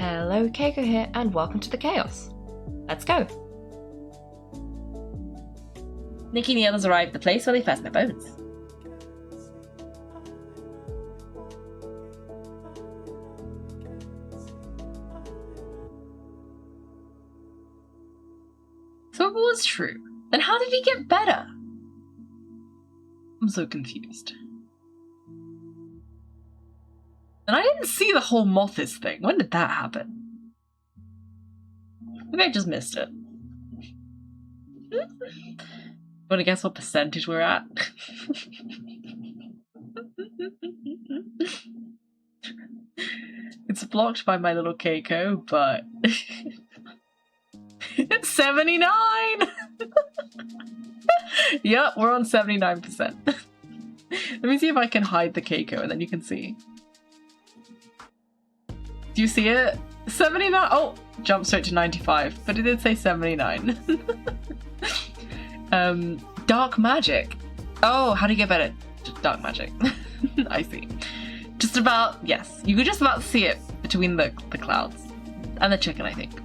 Hello, Kaiko here, and welcome to the chaos. Let's go. Nikki and the others arrive at the place where they first met Bones. So if it was true, then how did he get better? I'm so confused. And I didn't see the whole Mothis thing. When did that happen? Maybe I just missed it. Want to guess what percentage we're at? It's blocked by my little Kaiko, but... 79! Yep, we're on 79%. Let me see if I can hide the Kaiko and then you can see. Do you see it? 79! Oh, jumped straight to 95, but it did say 79. Dark magic. Oh, how do you get better? Dark magic. I see. Just about, yes. You could just about see it between the clouds. And the chicken, I think.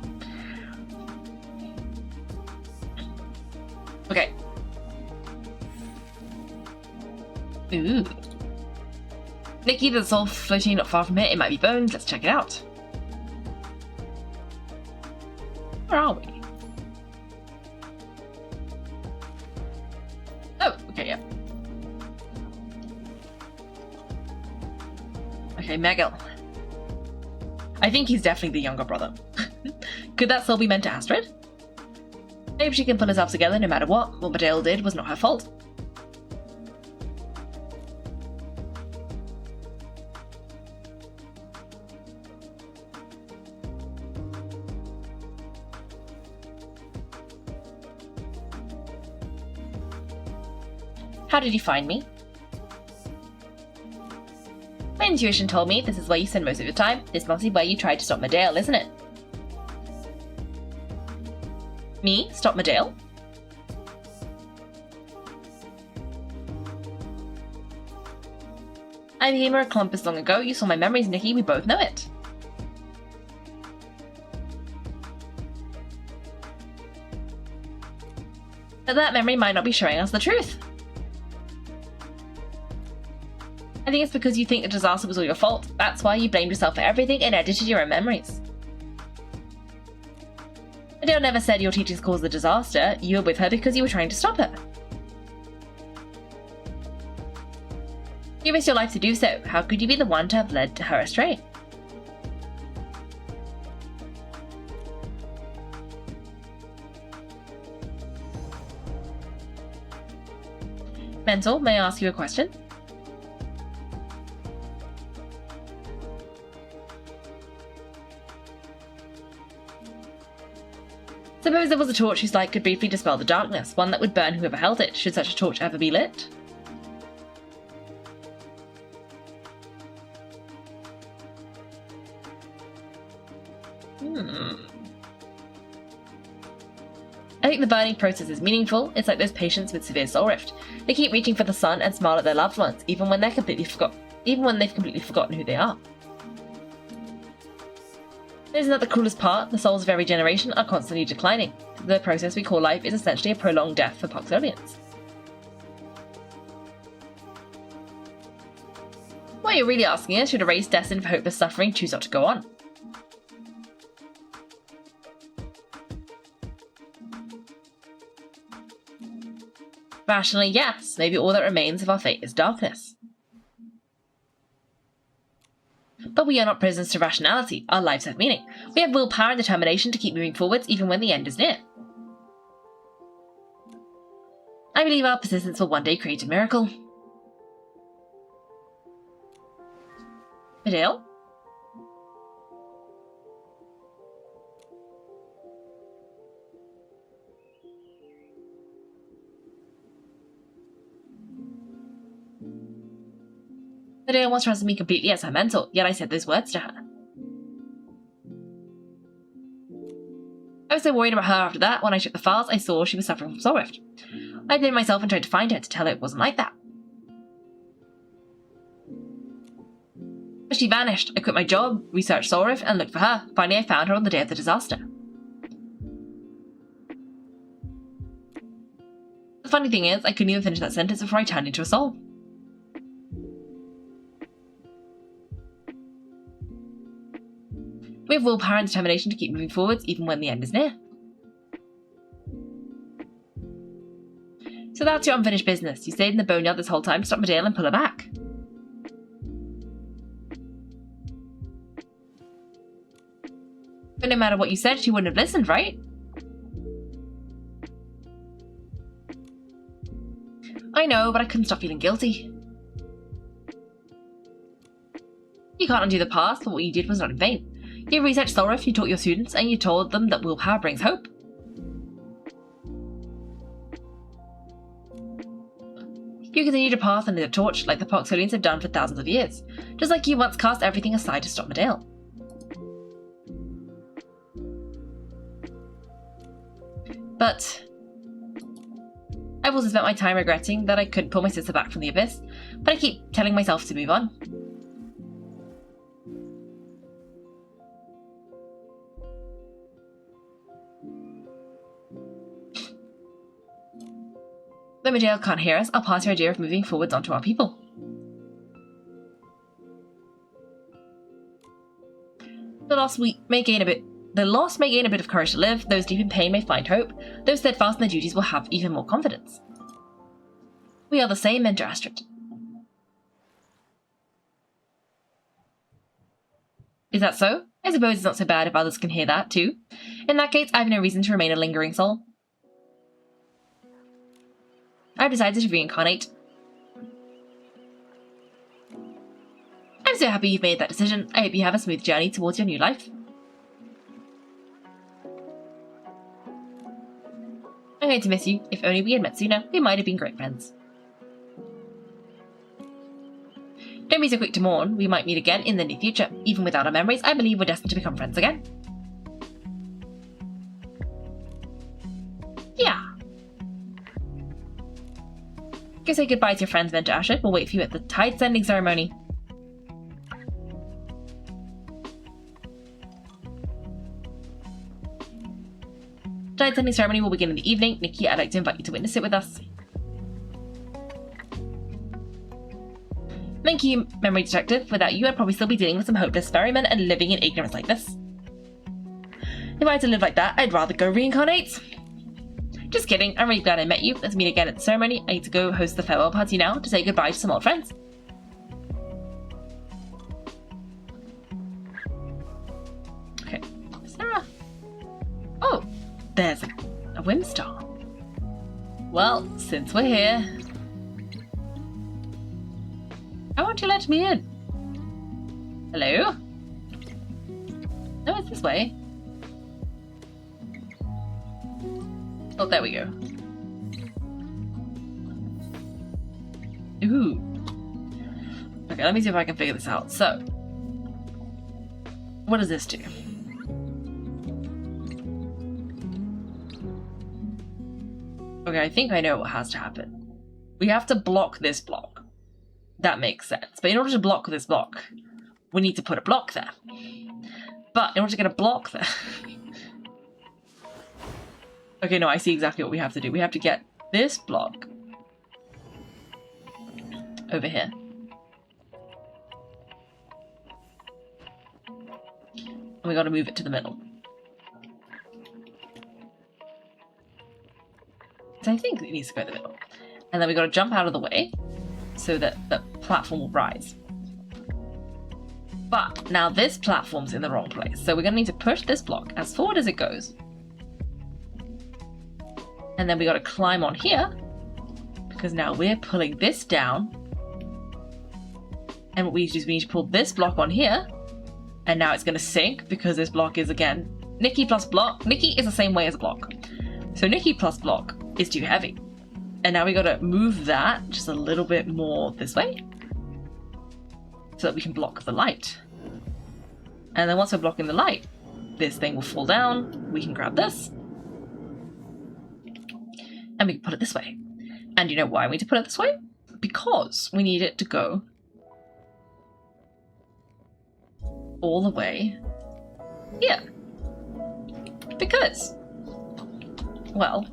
Okay. Ooh. Nikki, there's all floating not far from here. It might be Bones. Let's check it out. Where are we? Oh, okay, yeah. Okay, Megil. I think he's definitely the younger brother. Could that still be meant to Astrid? Maybe she can pull herself together no matter what. What Medale did was not her fault. How did you find me? My intuition told me this is where you spend most of your time. This must be where you tried to stop Medale, isn't it? Me? Stop Medale? I became a clumpus long ago. You saw my memories, Nikki. We both know it. But that memory might not be showing us the truth. I think it's because you think the disaster was all your fault. That's why you blamed yourself for everything and edited your own memories. Adele never said your teachers caused the disaster. You were with her because you were trying to stop her. You risked your life to do so. How could you be the one to have led her astray? Mental, may I ask you a question? Suppose there was a torch whose light could briefly dispel the darkness, one that would burn whoever held it, should such a torch ever be lit? I think the burning process is meaningful. It's like those patients with severe soul rift. They keep reaching for the sun and smile at their loved ones, even when they've completely forgotten who they are. Isn't that the cruelest part? The souls of every generation are constantly declining. The process we call life is essentially a prolonged death for Poxolians. What you're really asking is, should a race destined for hopeless suffering choose not to go on? Rationally, yes. Maybe all that remains of our fate is darkness. But we are not prisoners to rationality. Our lives have meaning. We have willpower and determination to keep moving forwards even when the end is near. I believe our persistence will one day create a miracle. Adele? Adele once trusted me completely as her mentor, yet I said those words to her. I was so worried about her after that. When I checked the files, I saw she was suffering from soul rift. I blamed myself and tried to find her to tell her it wasn't like that. But she vanished. I quit my job, researched Sorif, and looked for her. Finally, I found her on the day of the disaster. The funny thing is, I couldn't even finish that sentence before I turned into a soul. We have willpower and determination to keep moving forwards, even when the end is near. So that's your unfinished business. You stayed in the boneyard this whole time to stop Medale and pull her back. But no matter what you said, she wouldn't have listened, right? I know, but I couldn't stop feeling guilty. You can't undo the past, but what you did was not in vain. You researched Sorif, you taught your students, and you told them that willpower brings hope. You continued your path under the torch like the Poxolians have done for thousands of years, just like you once cast everything aside to stop Medale. But I've also spent my time regretting that I couldn't pull my sister back from the abyss, but I keep telling myself to move on. Though Medale can't hear us, I'll pass your idea of moving forwards onto our people. The loss may gain a bit of courage to live, those deep in pain may find hope, those steadfast in their duties will have even more confidence. We are the same, Mentor Astrid. Is that so? I suppose it's not so bad if others can hear that, too. In that case, I have no reason to remain a lingering soul. I've decided to reincarnate. I'm so happy you've made that decision. I hope you have a smooth journey towards your new life. I'm going to miss you. If only we had met sooner, we might have been great friends. Don't be so quick to mourn. We might meet again in the near future. Even without our memories, I believe we're destined to become friends again. Yeah. Go say goodbye to your friends, Mentor Astrid. We'll wait for you at the tide sending ceremony. Tide sending ceremony will begin in the evening. Nikki, I'd like to invite you to witness it with us. Thank you, Memory Detective. Without you, I'd probably still be dealing with some hopeless ferrymen and living in ignorance like this. If I had to live like that, I'd rather go reincarnate. Just kidding, I'm really glad I met you. Let's meet again at the ceremony. I need to go host the farewell party now to say goodbye to some old friends. Okay, Sarah. Oh, there's a Whimstar. Well, since we're here, why won't you let me in? Hello? No, it's this way. Oh, there we go. Ooh. Okay, let me see if I can figure this out. So, what does this do? Okay, I think I know what has to happen. We have to block this block. That makes sense. But in order to block this block, we need to put a block there. But in order to get a block there... Okay, no, I see exactly what we have to do. We have to get this block over here. And we gotta move it to the middle. So I think it needs to go in the middle. And then we gotta jump out of the way so that the platform will rise. But now this platform's in the wrong place. So we're gonna need to push this block as forward as it goes. And then we gotta climb on here, because now we're pulling this down. And what we need to do is we need to pull this block on here, and now it's gonna sink, because this block is, again, Nikki plus block. Nikki is the same way as a block. So Nikki plus block is too heavy. And now we gotta move that just a little bit more this way, so that we can block the light. And then once we're blocking the light, this thing will fall down, we can grab this, and we can put it this way. And you know why we need to put it this way? Because we need it to go all the way here. Because, well,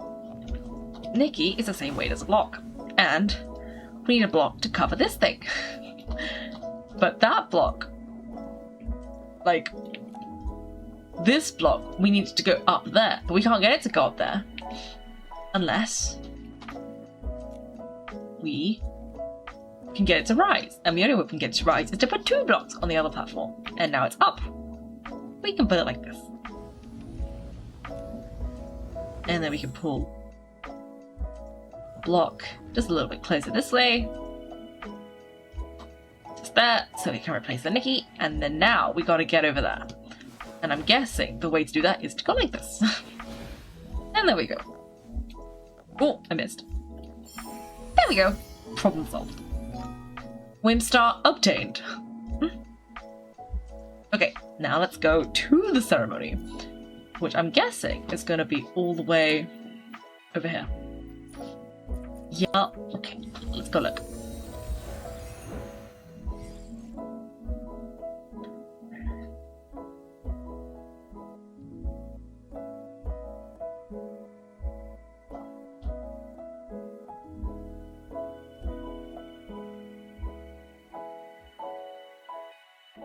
Nikki is the same weight as a block, and we need a block to cover this thing. But that block, like, this block, we need to go up there, but we can't get it to go up there unless we can get it to rise. And the only way we can get it to rise is to put 2 blocks on the other platform. And now it's up. We can put it like this. And then we can pull a block just a little bit closer this way. Just there, so we can replace the Nikki. And then now we gotta get over there. And I'm guessing the way to do that is to go like this. And there we go. Oh, I missed. There we go. Problem solved. Whimstar obtained. Okay, now let's go to the ceremony, which I'm guessing is going to be all the way over here. Yeah, okay, let's go look.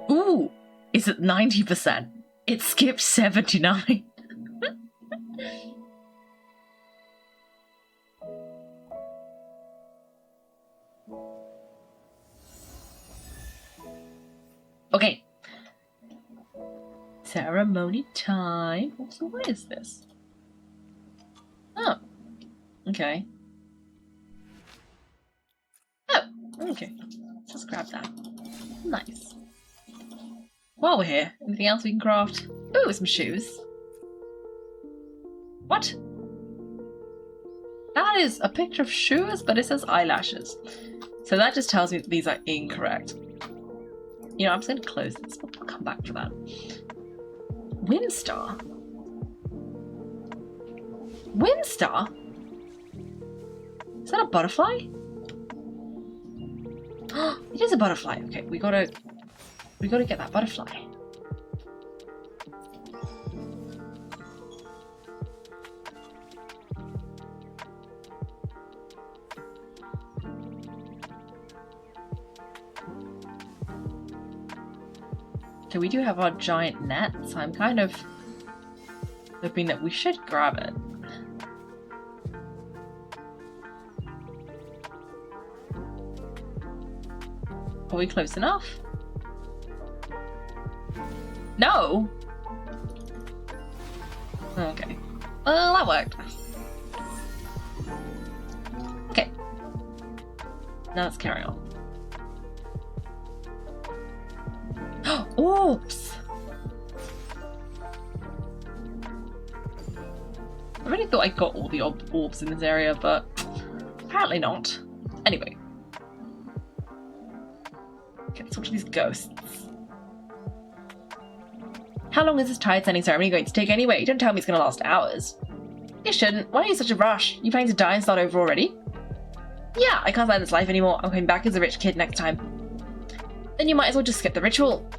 Ooh, is it 90%? It skipped 79. Okay. Ceremony time. So what is this? Oh. Okay. Oh, okay. Let's just grab that. Nice. While we're here, anything else we can craft? Ooh, some shoes. What? That is a picture of shoes, but it says eyelashes. So that just tells me that these are incorrect. You know, I'm just going to close this. We'll come back for that. Windstar? Windstar? Is that a butterfly? It is a butterfly. Okay, we gotta get that butterfly. Okay, we do have our giant net, so I'm kind of hoping that we should grab it. Are we close enough? No! Okay. Well, that worked. Okay. Now let's carry on. Oops! I really thought I got all the orbs in this area, but apparently not. Anyway. Okay, let's talk to these ghosts. How long is this tide sending ceremony going to take anyway? Don't tell me it's going to last hours. You shouldn't. Why are you in such a rush? You planning to die and start over already? Yeah, I can't stand this life anymore. I'm coming back as a rich kid next time. Then you might as well just skip the ritual.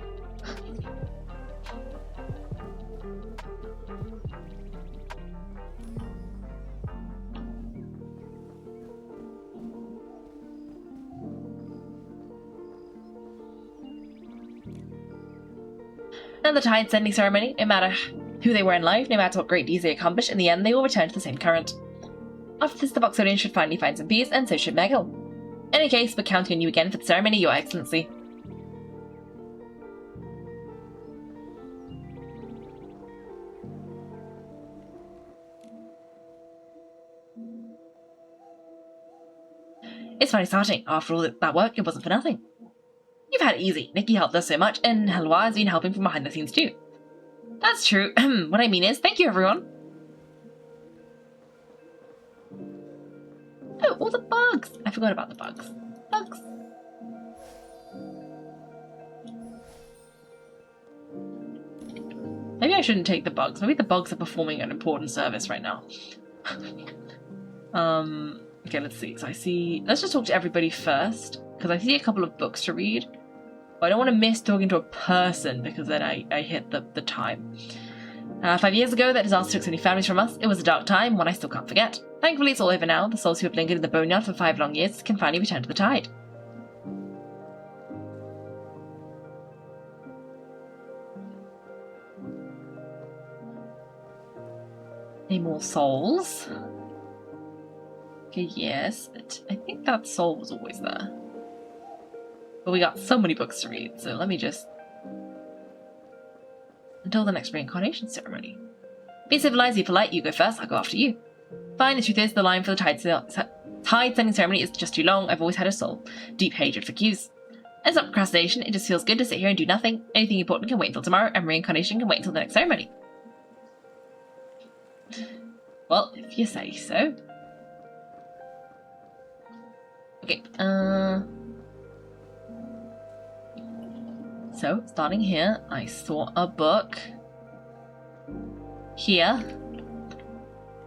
Another tide sending ceremony, no matter who they were in life, no matter what great deeds they accomplished, in the end they all return to the same current. After this, the Boxodian should finally find some peace, and so should Megal. In any case, we're counting on you again for the ceremony, Your Excellency. It's finally starting. After all that work, it wasn't for nothing. You've had it easy. Nikki helped us so much, and Helwa has been helping from behind the scenes too. That's true. What I mean is, thank you, everyone. Oh, all the bugs. I forgot about the bugs. Bugs. Maybe I shouldn't take the bugs. Maybe the bugs are performing an important service right now. Okay, let's see. So let's just talk to everybody first, because I see a couple of books to read. But I don't want to miss talking to a person because then I hit the time. 5 years ago, that disaster took so many families from us. It was a dark time, one I still can't forget. Thankfully, it's all over now. The souls who have lingered in the boneyard for 5 long years can finally return to the tide. Any more souls? Okay, yes, but I think that soul was always there. But we got so many books to read, so let me just... Until the next reincarnation ceremony. Be civilized, be polite, you go first, I'll go after you. Fine, the truth is, the line for the tide sending ceremony is just too long. I've always had a soul. Deep hatred for queues. It's not procrastination, it just feels good to sit here and do nothing. Anything important can wait until tomorrow, and reincarnation can wait until the next ceremony. Well, if you say so. Okay, so, starting here, I saw a book. Here,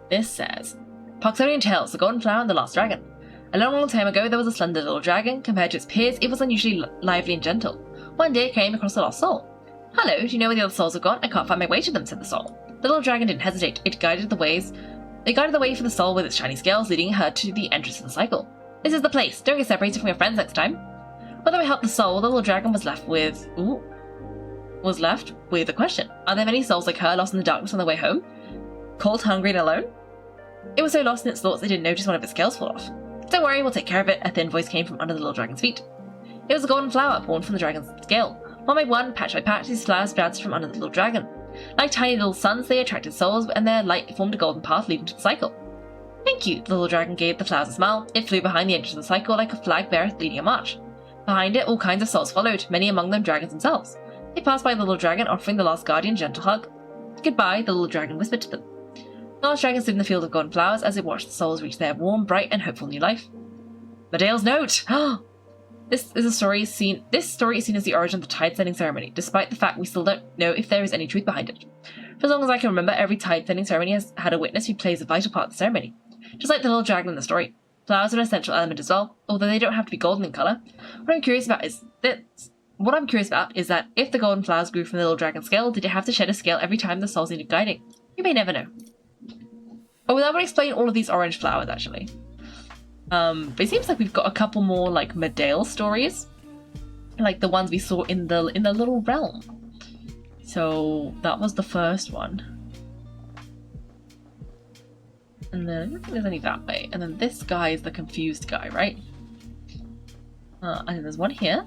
this says, Poxodian Tales, the Golden Flower and the Last Dragon. A long, long time ago, there was a slender little dragon. Compared to its peers, it was unusually lively and gentle. One day, it came across a lost soul. Hello, do you know where the other souls have gone? I can't find my way to them, said the soul. The little dragon didn't hesitate. It guided the way for the soul with its shiny scales, leading her to the entrance of the cycle. This is the place. Don't get separated from your friends next time. Whether we helped the soul, the little dragon was left with a question. Are there many souls like her lost in the darkness on their way home? Cold, hungry, and alone? It was so lost in its thoughts it didn't notice one of its scales fall off. Don't worry, we'll take care of it, a thin voice came from under the little dragon's feet. It was a golden flower born from the dragon's scale. One by one, patch by patch, these flowers sprouted from under the little dragon. Like tiny little suns, they attracted souls, and their light formed a golden path leading to the cycle. Thank you, the little dragon gave the flowers a smile. It flew behind the entrance of the cycle like a flag bearer leading a march. Behind it, all kinds of souls followed, many among them dragons themselves. They passed by the little dragon, offering the last guardian a gentle hug. Goodbye, the little dragon whispered to them. The last dragon stood in the field of golden flowers as it watched the souls reach their warm, bright, and hopeful new life. Medale's note! This story is seen as the origin of the tide sending ceremony, despite the fact we still don't know if there is any truth behind it. For as long as I can remember, every tide sending ceremony has had a witness who plays a vital part of the ceremony. Just like the little dragon in the story. Flowers are an essential element as well, although they don't have to be golden in colour. What I'm curious about is that if the golden flowers grew from the little dragon's scale, did it have to shed a scale every time the souls needed guiding? You may never know. Oh, that would explain all of these orange flowers, actually. But it seems like we've got a couple more, like, Medale stories. Like the ones we saw in the little realm. So, that was the first one. And then, I don't think there's any that way. And then this guy is the confused guy, right? And then there's one here.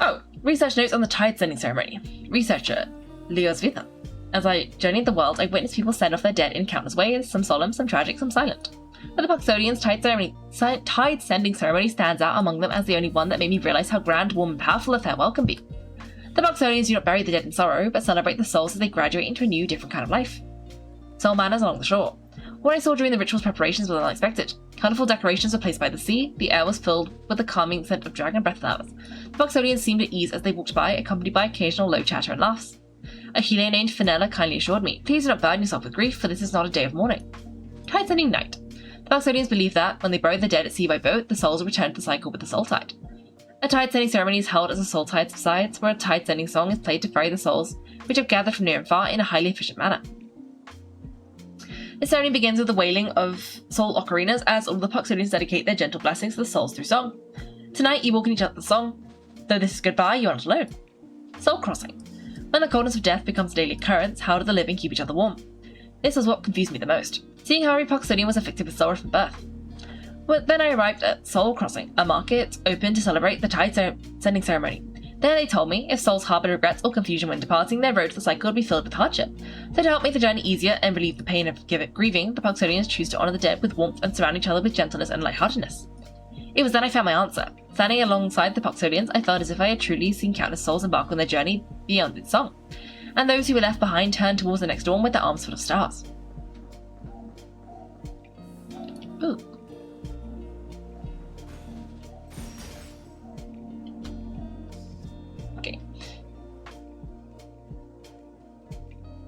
Oh, research notes on the tide sending ceremony. Researcher, Leo's Vita. As I journeyed the world, I witnessed people send off their dead in countless ways, some solemn, some tragic, some silent. But the Poxodians' tide sending ceremony stands out among them as the only one that made me realize how grand, warm, and powerful a farewell can be. The Poxodians do not bury the dead in sorrow, but celebrate the souls as they graduate into a new, different kind of life. Soul manners along the shore. What I saw during the ritual's preparations was unexpected. Colourful decorations were placed by the sea, the air was filled with the calming scent of dragon breath flowers. The Poxodians seemed at ease as they walked by, accompanied by occasional low chatter and laughs. A healer named Fenella kindly assured me, please do not burden yourself with grief, for this is not a day of mourning. Tide sending night. The Poxodians believe that, when they bury the dead at sea by boat, the souls will return to the cycle with the soul tide. A tide sending ceremony is held as the soul tide subsides, where a tide sending song is played to ferry the souls, which have gathered from near and far in a highly efficient manner. The ceremony begins with the wailing of soul ocarinas as all the Poxodians dedicate their gentle blessings to the souls through song. Tonight, you walk in each other's song. Though this is goodbye, you are not alone. Soul crossing. When the coldness of death becomes a daily occurrence, how do the living keep each other warm? This was what confused me the most, seeing how every Poxodian was afflicted with sorrow from birth. But then I arrived at Soul Crossing, a market open to celebrate the tide sending ceremony. There they told me, if souls harbored regrets or confusion when departing, their road to the cycle would be filled with hardship. So to help make the journey easier and relieve the pain of grieving, the Poxodians choose to honour the dead with warmth and surround each other with gentleness and lightheartedness. It was then I found my answer. Standing alongside the Poxodians, I felt as if I had truly seen countless souls embark on their journey beyond its song, and those who were left behind turned towards the next dawn with their arms full of stars. Ooh. Okay.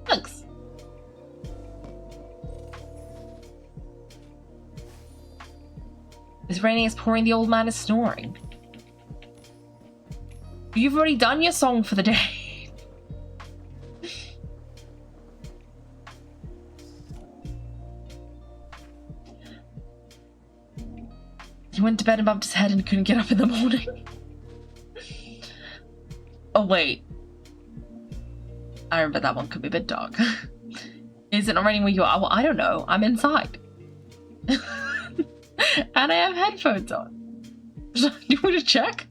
Thanks. It's raining, it's pouring, the old man is snoring. You've already done your song for the day. He went to bed and bumped his head and couldn't get up in the morning. Oh, wait. I remember that one could be a bit dark. Is it not raining where you are? Well, I don't know. I'm inside. And I have headphones on. Do you want to check?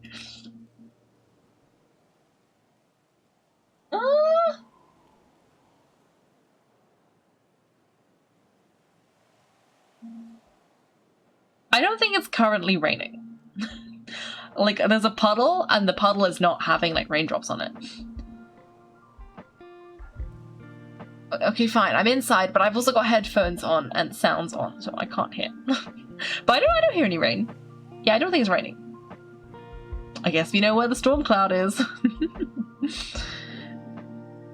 I don't think it's currently raining. Like, there's a puddle, and the puddle is not having, like, raindrops on it. Okay, fine. I'm inside, but I've also got headphones on and sounds on, so I can't hear. But I don't hear any rain. Yeah, I don't think it's raining. I guess we know where the storm cloud is.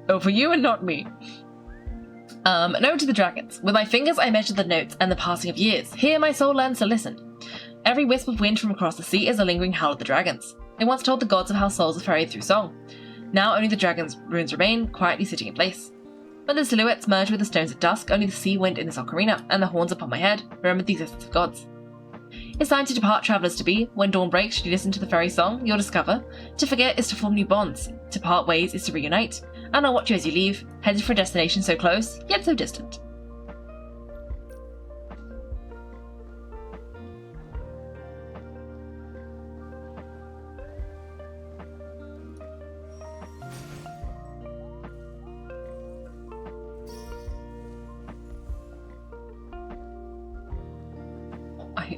Oh, for you and not me. Note to the dragons. With my fingers I measure the notes and the passing of years. Here my soul learns to listen. Every wisp of wind from across the sea is a lingering howl of the dragons. They once told the gods of how souls are ferried through song. Now only the dragons' ruins remain, quietly sitting in place. When the silhouettes merge with the stones at dusk, only the sea wind in this ocarina, and the horns upon my head, remember the existence of gods. It's time to depart, travellers to be. When dawn breaks, should you listen to the fairy song, you'll discover. To forget is to form new bonds. To part ways is to reunite. And I'll watch you as you leave, headed for a destination so close, yet so distant.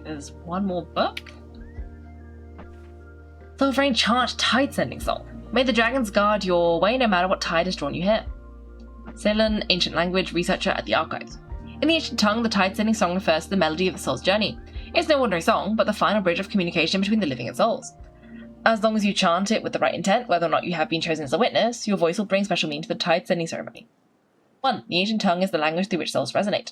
There's one more book. Sovereign chant tide sending song. May the dragons guard your way no matter what tide has drawn you here. Ceylon, ancient language researcher at the archives. In the ancient tongue, the tide sending song refers to the melody of the soul's journey. It's no ordinary song, but the final bridge of communication between the living and souls. As long as you chant it with the right intent, whether or not you have been chosen as a witness, your voice will bring special meaning to the tide sending ceremony. 1. The ancient tongue is the language through which souls resonate.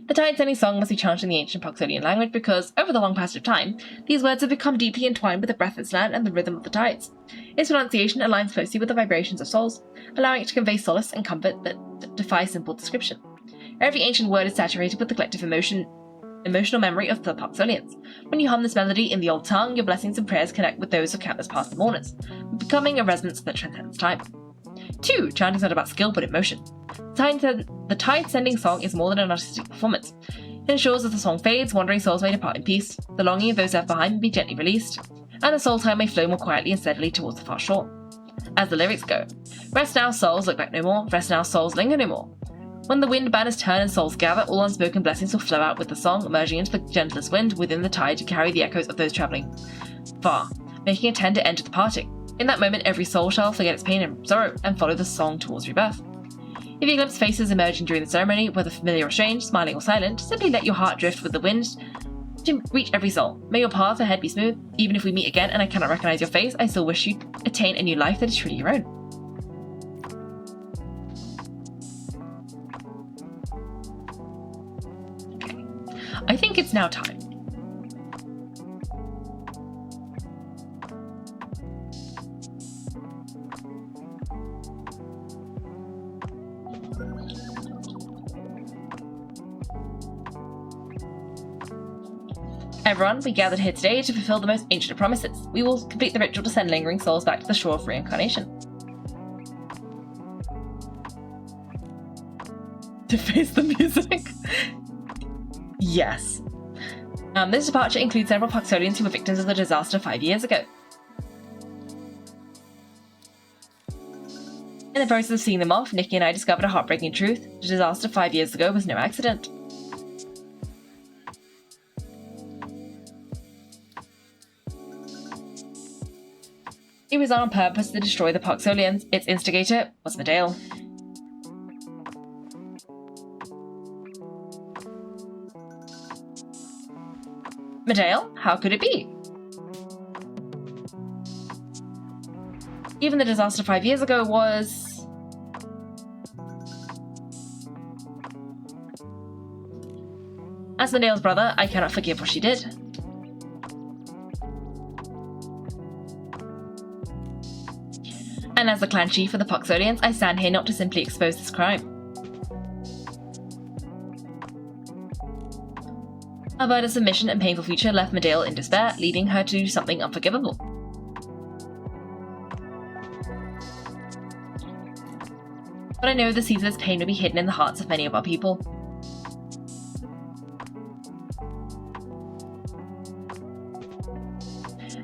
The tide-sending song must be chanted in the ancient Poxodian language because, over the long passage of time, these words have become deeply entwined with the breath of its land and the rhythm of the tides. Its pronunciation aligns closely with the vibrations of souls, allowing it to convey solace and comfort that defy simple description. Every ancient word is saturated with the collective emotional memory of the Poxolians. When you hum this melody in the old tongue, your blessings and prayers connect with those of countless past mourners, becoming a resonance that transcends time. 2. Chanting is not about skill but emotion. The tide-sending song is more than an artistic performance. It ensures that the song fades, wandering souls may depart in peace, the longing of those left behind may be gently released, and the soul tide may flow more quietly and steadily towards the far shore. As the lyrics go, rest now, souls, look back no more, rest now, souls, linger no more. When the wind banners turn and souls gather, all unspoken blessings will flow out with the song, merging into the gentlest wind within the tide to carry the echoes of those travelling far, making a tender end to the parting. In that moment, every soul shall forget its pain and sorrow and follow the song towards rebirth. If you glimpse faces emerging during the ceremony, whether familiar or strange, smiling or silent, simply let your heart drift with the wind to reach every soul. May your path ahead be smooth. Even if we meet again and I cannot recognize your face, I still wish you attain a new life that is truly your own. Okay. I think it's now time. Everyone, we gathered here today to fulfill the most ancient of promises. We will complete the ritual to send lingering souls back to the shore of reincarnation. To face the music? Yes. This departure includes several Poxodians who were victims of the disaster 5 years ago. In the process of seeing them off, Nikki and I discovered a heartbreaking truth. The disaster 5 years ago was no accident. It was on purpose to destroy the Poxolians. Its instigator was Medale. Medale? How could it be? Even the disaster 5 years ago was... As Medale's brother, I cannot forgive what she did. And as the clan chief of the Poxodians, I stand here not to simply expose this crime. Our burden of submission and painful future left Medaille in despair, leading her to do something unforgivable. But I know the seeds of this pain will be hidden in the hearts of many of our people.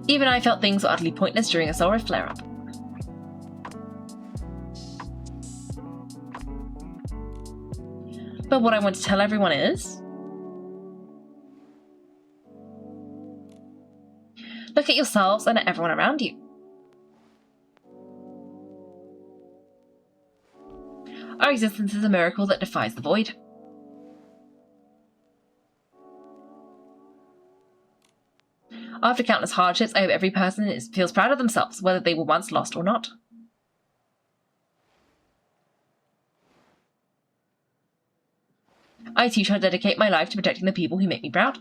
Even I felt things were utterly pointless during a solar flare-up. But what I want to tell everyone is... look at yourselves and at everyone around you. Our existence is a miracle that defies the void. After countless hardships, I hope every person feels proud of themselves, whether they were once lost or not. I too shall dedicate my life to protecting the people who make me proud.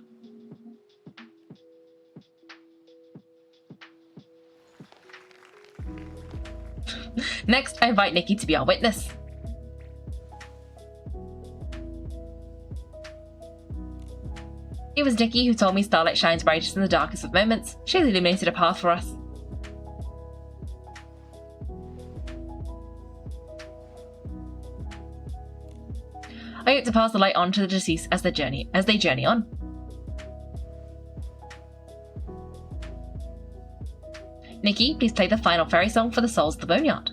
Next, I invite Nikki to be our witness. It was Nikki who told me starlight shines brightest in the darkest of moments. She has illuminated a path for us. I hope to pass the light on to the deceased as they journey on. Nikki, please play the final fairy song for the souls of the Boneyard.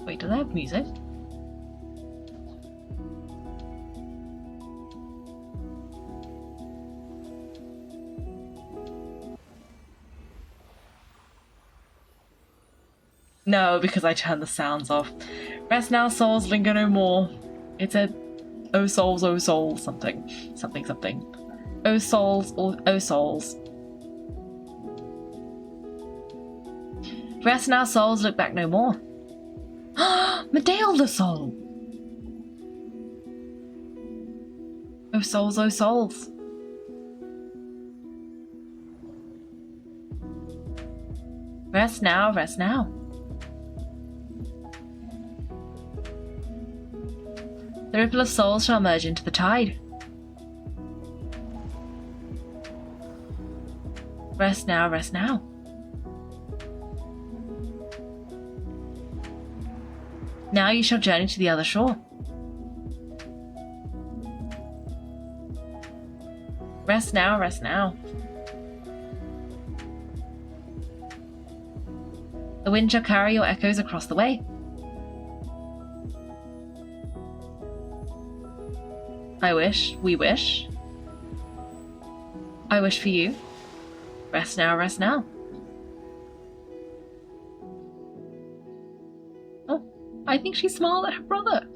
Wait, do they have music? No, because I turned the sounds off. Rest now, souls, linger no more. It's a oh souls, something. Oh souls, oh souls. Rest now, souls, look back no more. Medaille the soul! Oh souls, oh souls. Rest now, rest now. The ripple of souls shall merge into the tide. Rest now, rest now. Now you shall journey to the other shore. Rest now, rest now. The wind shall carry your echoes across the way. I wish, we wish. I wish for you. Rest now, rest now. Oh, I think she smiled at her brother.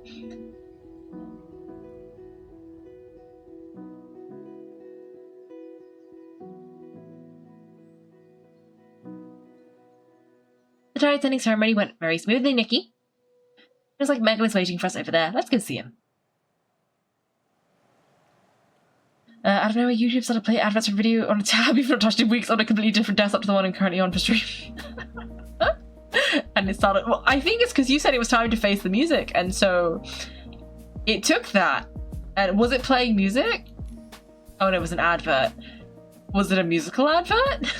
The tide sending ceremony went very smoothly, Nikki. Looks like Megal is waiting for us over there. Let's go see him. I don't know, YouTube started playing adverts for video on a tab you've not touched in weeks on a completely different desktop to the one I'm currently on for stream. And it started, well, I think it's because you said it was time to face the music, and so it took that. And was it playing music? Oh no, it was an advert. Was it a musical advert?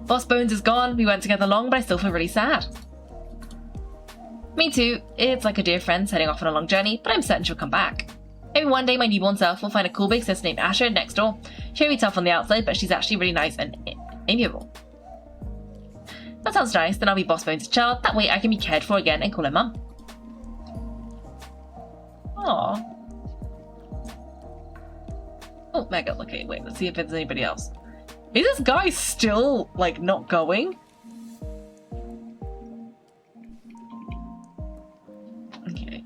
Boss Bones is gone. We went together long, but I still feel really sad. Me too. It's like a dear friend setting off on a long journey, but I'm certain she'll come back. Maybe one day my newborn self will find a cool big sis named Astrid next door. She may be tough on the outside, but she's actually really nice and amiable. That sounds nice. Then I'll be Boss Bones' child. That way I can be cared for again and call her mum. Aww. Oh, Mega. Okay, wait. Let's see if there's anybody else. Is this guy still, like, not going? Okay.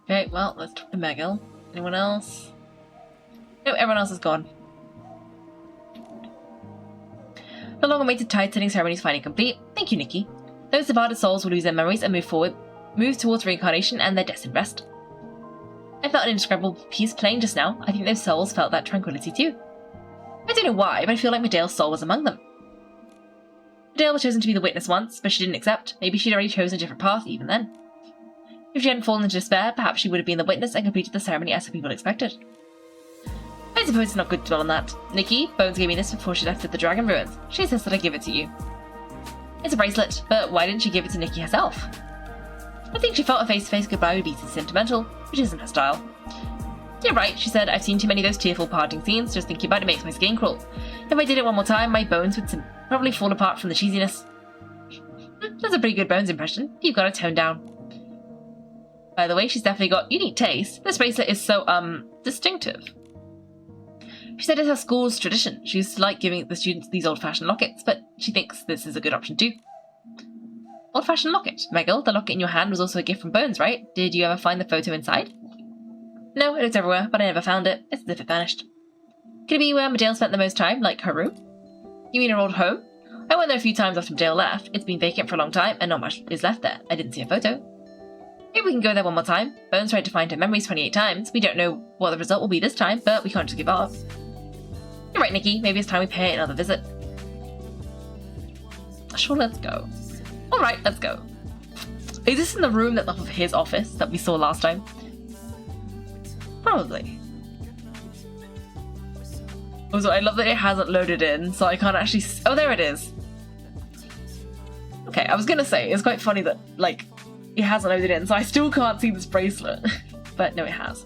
Okay, well, let's talk to Megal. Anyone else? No, everyone else is gone. The long-awaited tide-setting ceremony is finally complete. Thank you, Nikki. Those departed souls will lose their memories and move towards reincarnation and their destined rest. I felt an indescribable peace playing just now. I think those souls felt that tranquility too. I don't know why, but I feel like Medea's soul was among them. Medea was chosen to be the witness once, but she didn't accept. Maybe she'd already chosen a different path even then. If she hadn't fallen into despair, perhaps she would have been the witness and completed the ceremony as the people expected. I suppose it's not good to dwell on that. Nikki, Bones gave me this before she left at the Dragon Ruins. She insisted I give it to you. It's a bracelet, but why didn't she give it to Nikki herself? I think she felt a face-to-face goodbye would be too sentimental, which isn't her style. You're right, she said. I've seen too many of those tearful parting scenes. Just thinking about it makes my skin crawl. If I did it one more time, my bones would probably fall apart from the cheesiness. That's a pretty good Bones impression. You've got to tone down. By the way, she's definitely got unique taste. This bracelet is so, distinctive. She said it's her school's tradition. She used to like giving the students these old-fashioned lockets, but she thinks this is a good option too. Old-fashioned locket. Megal, the locket in your hand was also a gift from Bones, right? Did you ever find the photo inside? No, it looked everywhere, but I never found it. It's as if it vanished. Could it be where Medale spent the most time, like her room? You mean her old home? I went there a few times after Medale left. It's been vacant for a long time, and not much is left there. I didn't see a photo. Maybe we can go there one more time. Bones tried to find her memories 28 times. We don't know what the result will be this time, but we can't just give up. You're right, Nikki. Maybe it's time we pay another visit. Sure, let's go. Alright, let's go. Is this in the room that of his office that we saw last time? Probably. Also, I love that it hasn't loaded in, so I can't actually... Oh, there it is. Okay, I was gonna say, it's quite funny that, like, it hasn't loaded in, so I still can't see this bracelet. But no, it has.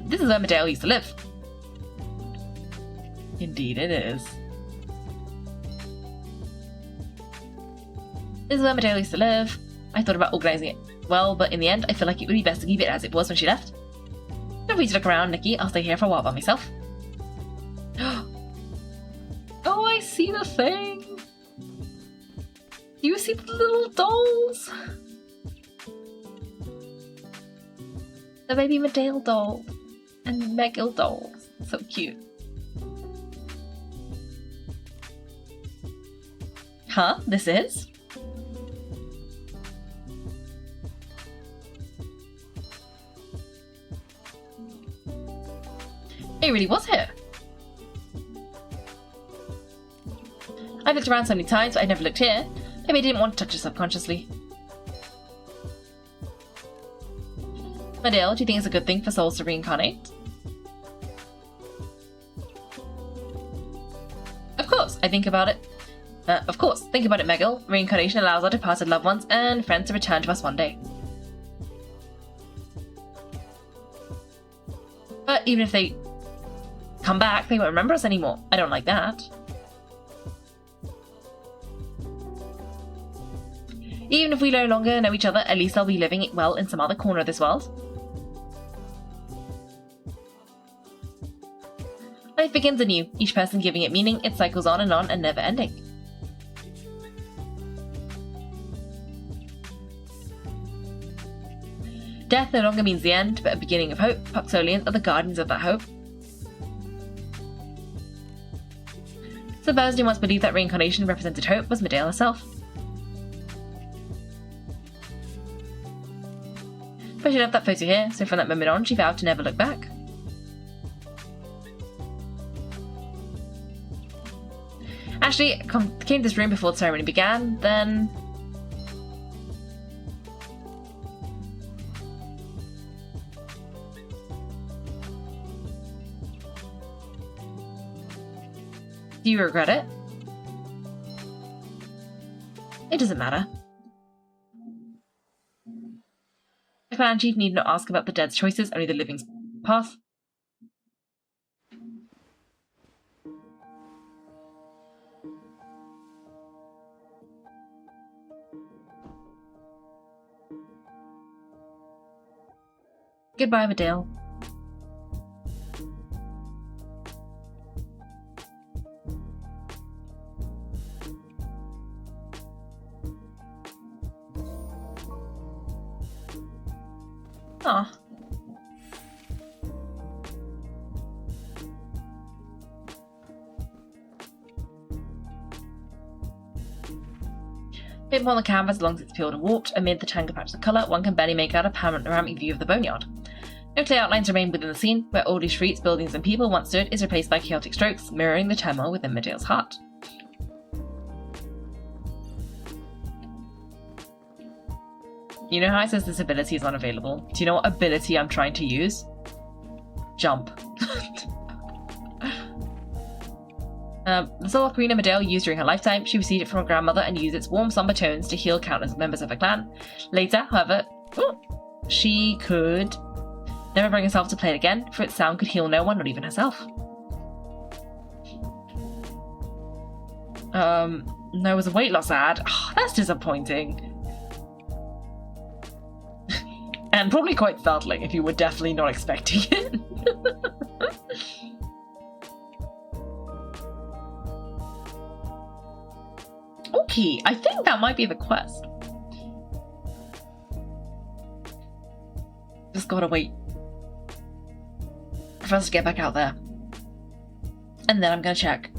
This is where Medale used to live. Indeed it is. This is where Medale used to live. I thought about organising it well, but in the end, I feel like it would be best to keep it as it was when she left. Feel free to look around, Nikki. I'll stay here for a while by myself. Oh, I see the thing! Do you see the little dolls? The baby Medale doll and Megal dolls. So cute. Huh? This is? It really was here. I've looked around so many times, but I never looked here. Maybe I didn't want to touch it subconsciously. Medale, do you think it's a good thing for souls to reincarnate? Of course, I think about it. Of course, think about it, Megal. Reincarnation allows our departed loved ones and friends to return to us one day. But even if they come back, they won't remember us anymore. I don't like that. Even if we no longer know each other, at least I'll be living it well in some other corner of this world. Life begins anew, each person giving it meaning. It cycles on and never ending. Death no longer means the end, but a beginning of hope. Puxolians are the guardians of that hope. So Thursday once believed that reincarnation represented hope was Medale herself. But she left that photo here, so from that moment on she vowed to never look back. Ashley came to this room before the ceremony began, then... Do you regret it? It doesn't matter. The clan chief need not ask about the dead's choices, only the living's path. Goodbye, Medale. Aw. Bit more on the canvas as long as it's peeled and warped. Amid the tangled patches of colour, one can barely make out a panoramic view of the boneyard. No clear outlines remain within the scene, where older streets, buildings and people once stood is replaced by chaotic strokes, mirroring the turmoil within Medale's heart. You know how it says this ability is unavailable? Do you know what ability I'm trying to use? Jump. The soul of Queen Medale used during her lifetime. She received it from her grandmother and used its warm, somber tones to heal countless members of her clan. Later, however, she could never bring herself to play it again, for its sound could heal no one, not even herself. There was a weight loss ad. Oh, that's disappointing. And probably quite startling if you were definitely not expecting it. Okay, I think that might be the quest. Just gotta wait for us to get back out there. And then I'm gonna check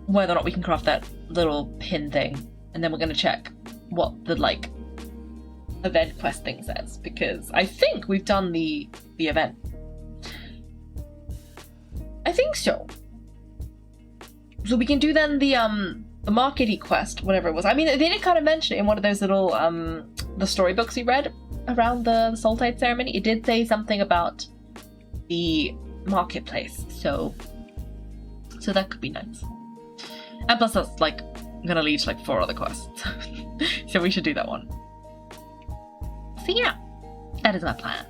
whether or not we can craft that little pin thing. And then we're gonna check what the, like, event quest thing says. Because I think we've done the event. I think so. So we can do then the market quest, whatever it was. I mean, they did kind of mention it in one of those little, the storybooks we read around the Soultide ceremony. It did say something about the marketplace, so that could be nice. And plus that's, like, gonna lead to, like, 4 other quests. So we should do that one. So yeah, that is my plan.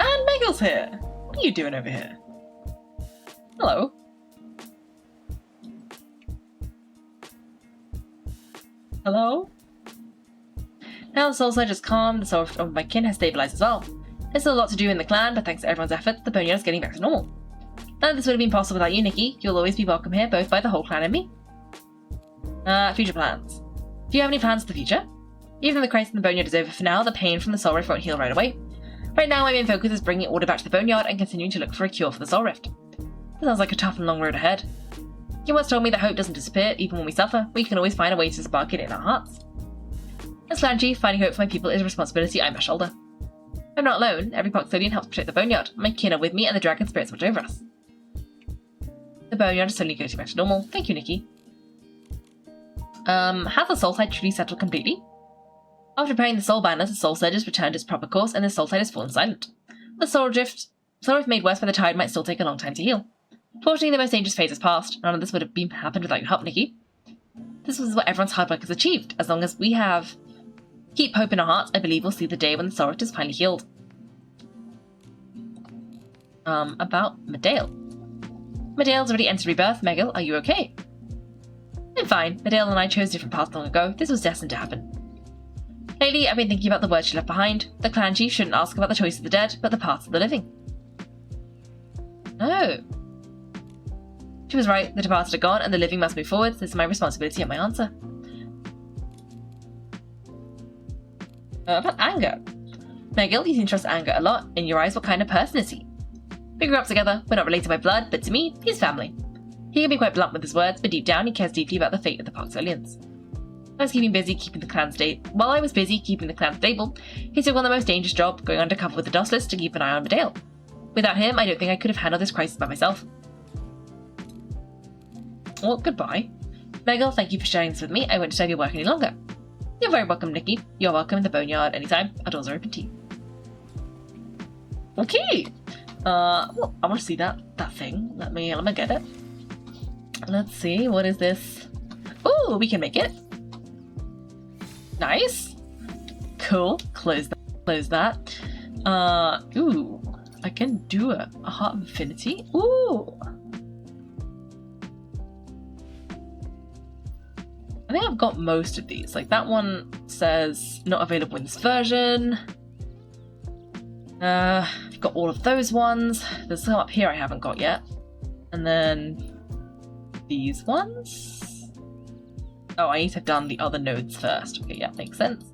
And Megal's here! What are you doing over here? Hello. Hello? Now the soul surge is calm, the soul of my kin has stabilized as well. There's still a lot to do in the clan, but thanks to everyone's efforts, the boneyard is getting back to normal. None of this would have been possible without you, Nikki. You'll always be welcome here, both by the whole clan and me. Future plans. Do you have any plans for the future? Even though the crisis in the boneyard is over for now, the pain from the soul rift won't heal right away. Right now, my main focus is bringing order back to the boneyard and continuing to look for a cure for the soul rift. That sounds like a tough and long road ahead. You once told me that hope doesn't disappear, even when we suffer. We can always find a way to spark it in our hearts. As clan chief, finding hope for my people is a responsibility I must shoulder. I'm not alone. Every Poxodian helps protect the boneyard. My kin are with me, and the dragon spirits watch over us. The boneyard is slowly getting back to normal. Thank you, Nikki. Has the soul tide truly settled completely? After preparing the soul banners, the soul surge has returned its proper course, and the soul tide has fallen silent. The soul rift made worse by the tide might still take a long time to heal. Fortunately, the most dangerous phase has passed. None of this would have happened without your help, Nikki. This was what everyone's hard work has achieved. As long as we keep hope in our hearts, I believe we'll see the day when the soul rift is finally healed. About Medale. Medale's already entered rebirth. Megal, are you okay? I'm fine. Medale and I chose different paths long ago. This was destined to happen. Lately, I've been thinking about the words she left behind. The clan chief shouldn't ask about the choice of the dead, but the paths of the living. Oh. She was right. The departed are gone, and the living must move forward. This is my responsibility and my answer. About anger. Megal, you seem to trust anger a lot. In your eyes, what kind of person is he? We grew up together. We're not related by blood, but to me, he's family. He can be quite blunt with his words, but deep down, he cares deeply about the fate of the Poxolians. While I was busy keeping the clan stable, he took on the most dangerous job, going undercover with the Dustless to keep an eye on Medale. Without him, I don't think I could have handled this crisis by myself. Well, goodbye. Megal, thank you for sharing this with me. I won't disturb your work any longer. You're very welcome, Nikki. You're welcome in the boneyard anytime. Our doors are open to you. Okay. Well, I want to see that thing. Let me get it. Let's see. What is this? Oh, we can make it. Nice. Cool. Close that. Ooh. I can do a Heart of Infinity. Ooh! I think I've got most of these. Like that one says not available in this version. I've got all of those ones. There's some up here I haven't got yet. And then these ones. Oh, I need to have done the other nodes first. Okay, yeah, makes sense.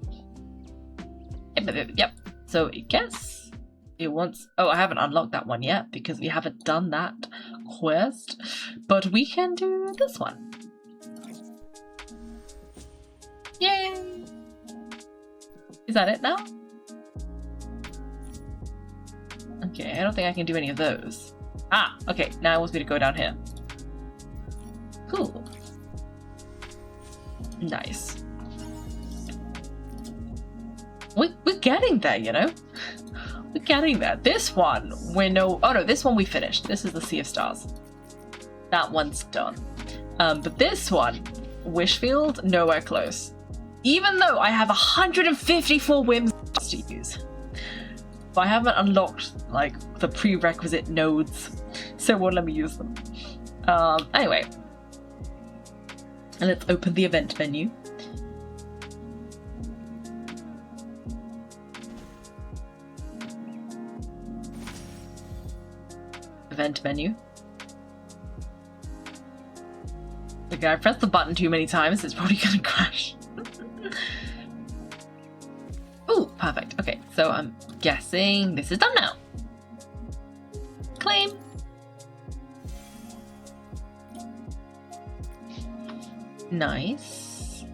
Yep. So I guess it wants... Oh, I haven't unlocked that one yet because we haven't done that quest. But we can do this one. Yay! Is that it now? Okay, I don't think I can do any of those. Ah, okay, now it wants me to go down here. Cool. Nice. We're getting there, you know? We're getting there. This one, we're no... Oh no, this one we finished. This is the Sea of Stars. That one's done. But this one, Wishfield, nowhere close. Even though I have 154 whims to use. But I haven't unlocked, like, the prerequisite nodes. So it won't let me use them. Anyway. And let's open the event menu. Event menu. Okay, I pressed the button too many times, it's probably gonna crash. Ooh, perfect. Okay, so I'm guessing this is done now. Claim. Nice.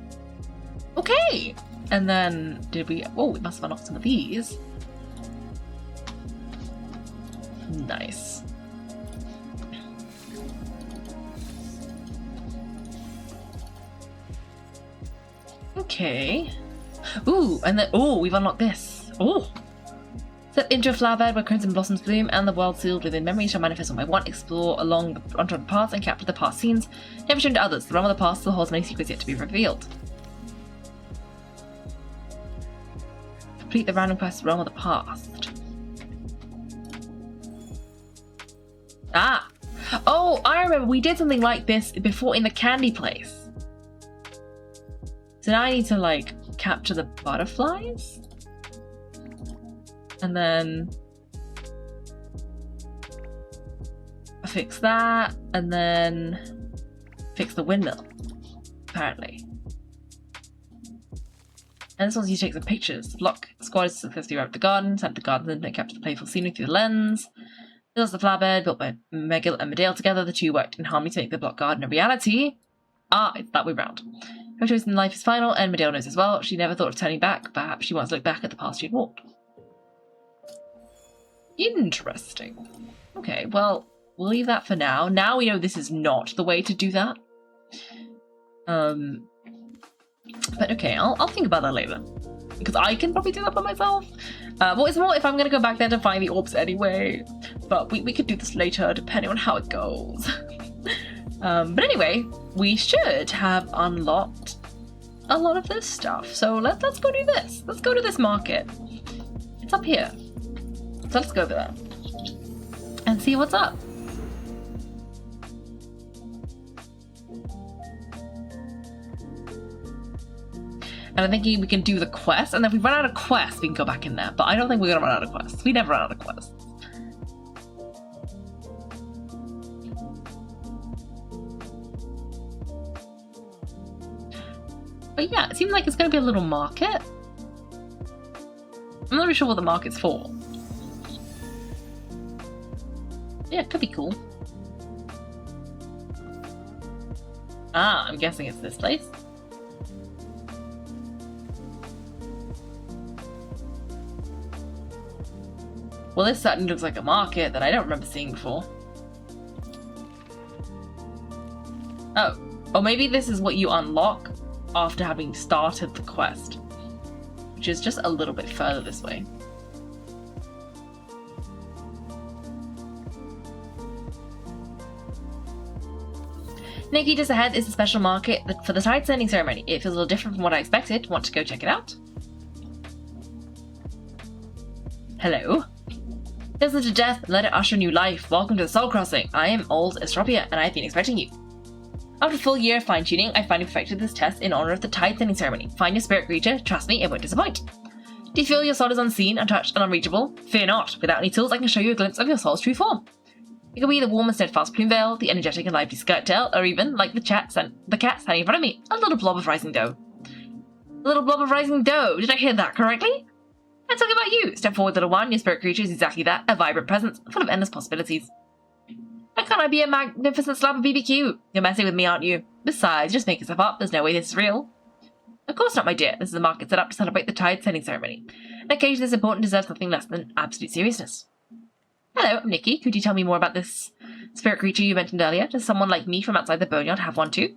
Okay. And then did we... Oh, we must have unlocked some of these. Nice. Okay. Ooh, and then... Oh, we've unlocked this. Oh. Step into a flower bed where crimson blossoms bloom and the world sealed within memory shall manifest one by one. Explore along the untrodden paths and capture the past scenes never shown to others. The realm of the past still holds many secrets yet to be revealed. Complete the random quest Realm of the Past. Ah! Oh, I remember we did something like this before in the candy place. So now I need to, like, capture the butterflies? And then fix that, and then fix the windmill, apparently. And this one's you take some pictures. The block squad is successfully arrived at the garden, sent the garden and capture the playful scenery through the lens. Builds the flower bed, built by Megil and Medale together. The two worked in harmony to make the block garden a reality. Ah, it's that way round. Her choice in life is final, and Medale knows as well. She never thought of turning back. Perhaps she wants to look back at the past she'd walked. Interesting. Okay, well, we'll leave that for now. Now we know this is not the way to do that. But okay, I'll think about that later. Because I can probably do that by myself. Well, it's more if I'm going to go back there to find the orbs anyway. But we could do this later, depending on how it goes. But anyway, we should have unlocked a lot of this stuff. So let's go do this. Let's go to this market. It's up here. So let's go over there and see what's up. And I'm thinking we can do the quest, and then if we run out of quests, we can go back in there. But I don't think we're going to run out of quests. We never run out of quests. But yeah, it seems like it's going to be a little market. I'm not really sure what the market's for. Yeah, it could be cool. Ah, I'm guessing it's this place. Well, this certainly looks like a market that I don't remember seeing before. Oh, or maybe this is what you unlock after having started the quest, which is just a little bit further this way. Nikki, just ahead is a special market for the tide sending ceremony. It feels a little different from what I expected. Want to go check it out? Hello? Listen to death and let it usher new life. Welcome to the Soul Crossing. I am old Astropia, and I've been expecting you. After a full year of fine-tuning, I finally perfected this test in honor of the tide sending ceremony. Find your spirit creature. Trust me, it won't disappoint. Do you feel your soul is unseen, untouched, and unreachable? Fear not. Without any tools, I can show you a glimpse of your soul's true form. It could be the warm and steadfast plume veil, the energetic and lively skirt tail, or even, like the cat standing in front of me, a little blob of rising dough. A little blob of rising dough. Did I hear that correctly? I'm talking about you. Step forward, little one. Your spirit creature is exactly that, a vibrant presence, full of endless possibilities. Why can't I be a magnificent slab of BBQ? You're messing with me, aren't you? Besides, just make yourself up. There's no way this is real. Of course not, my dear. This is a market set up to celebrate the tide sending ceremony. An occasion this important deserves nothing less than absolute seriousness. Hello, I'm Nikki. Could you tell me more about this spirit creature you mentioned earlier? Does someone like me from outside the boneyard have one too?